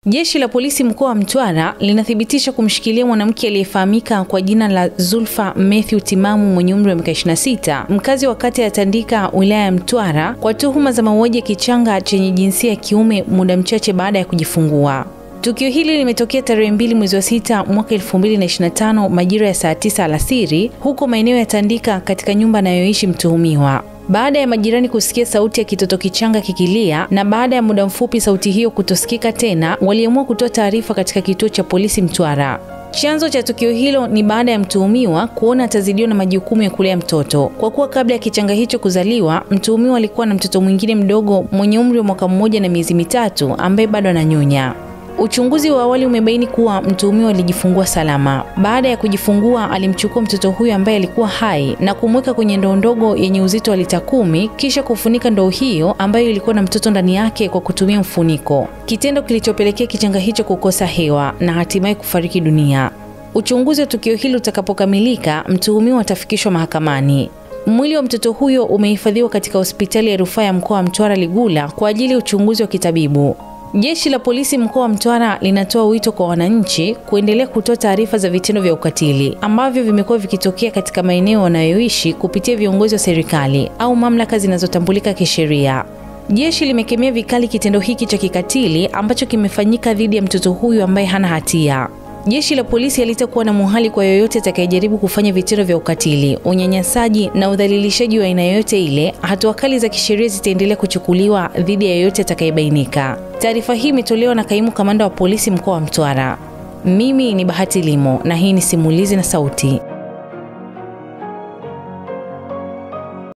Jeshi la polisi mkoa wa Mtwara linathibitisha kumshikilia mwanamke aliyefahamika kwa jina la Zulfa Matthew Timamu mwenye umri wa miaka 26, mkazi wa kata ya Tandika, wilaya ya Mtwara, kwa tuhuma za mauaji ya kichanga chenye jinsia ya kiume muda mchache baada ya kujifungua. Tukio hili limetokea tarehe 2 mwezi wa 6 mwaka 2025 majira ya saa 9 alasiri huko maeneo ya Tandika katika nyumba anayoishi mtuhumiwa. Baada ya majirani kusikia sauti ya kitoto kichanga kikilia na baada ya muda mfupi sauti hiyo kutosikika tena, waliamua kutoa taarifa katika kituo cha polisi Mtwara. Chanzo cha tukio hilo ni baada ya mtuhumiwa kuona atazidiwa na majukumu ya kulea mtoto, kwa kuwa kabla ya kichanga hicho kuzaliwa, mtuhumiwa alikuwa na mtoto mwingine mdogo mwenye umri wa mwaka 1 na miezi 3 ambaye bado ananyonya. Uchunguzi wa awali umebaini kuwa mtuhumiwa alijifungua salama. Baada ya kujifungua, alimchukua mtoto huyo ambaye alikuwa hai na kumweka kwenye ndoo ndogo yenye uzito wa lita 10, kisha kufunika ndoo hiyo ambayo ilikuwa na mtoto ndani yake kwa kutumia mfuniko, kitendo kilichopelekea kichanga hicho kukosa hewa na hatimaye kufariki dunia. Uchunguzi wa tukio hilo utakapokamilika, mtuhumiwa atafikishwa mahakamani. Mwili wa mtoto huyo umehifadhiwa katika hospitali ya rufaa ya mkoa wa Mtwara Ligula kwa ajili ya uchunguzi wa kitabibu. Jeshi la polisi mkoa wa Mtwara linatoa wito kwa wananchi kuendelea kutoa taarifa za vitendo vya ukatili ambavyo vimekuwa vikitokea katika maeneo wanayoishi kupitia viongozi wa serikali au mamlaka zinazotambulika kisheria. Jeshi limekemea vikali kitendo hiki cha kikatili ambacho kimefanyika dhidi ya mtoto huyu ambaye hana hatia. Jeshi la polisi halitakuwa na muhali kwa yoyote atakayejaribu kufanya vitendo vya ukatili, unyanyasaji na udhalilishaji wa aina yoyote ile. Hatua kali za kisheria zitaendelea kuchukuliwa dhidi ya yoyote atakayebainika. Taarifa hii imetolewa na kaimu kamanda wa polisi mkoa wa Mtwara. Mimi ni Bahati Limo na hii ni Simulizi na Sauti.